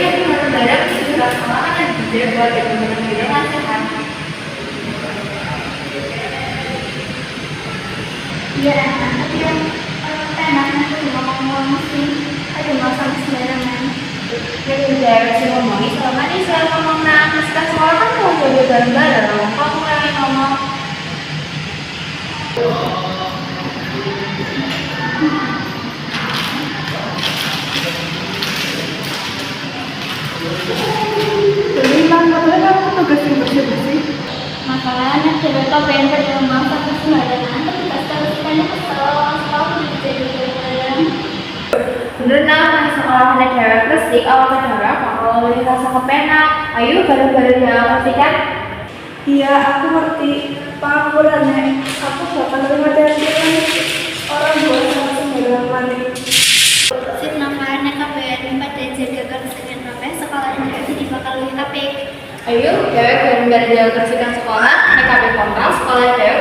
tapi bareng-bareng juga sekolah kan juga buat teman-teman gitu kan sehat. Iya, tapi yang enaknya tuh ngomong-ngomong sih, aduh nggak usah sembarangan. Jadi cewek sih ngomongin selama ini saya ngomong nah setelah sekolah kan mau jadi bareng-bareng. Kamu lagi ngomong. Jadi Bang, katanya kamu tugas yang bersih-bersih. Makanya cewek tuh pengen pada rumah sama sembarangan, tapi pas kalau kitanya kesel, sekolah tuh jadi bareng. Bener nah, pas sekolah ada cewek bersih, awal kedara kalau beli rasa kepenak. Ayo bareng-bareng ya bersihkan. Iya, aku ngerti. Pengakurannya, aku bakal terima dari orang buat sama sembarangan mandi. Sip namanya KPN pada jaga kebersihan sampai sekolah ini jadi bakal lebih apik. Ayo cewek bareng-bareng jaga kebersihan sekolah, make up kontrol sekolah cewek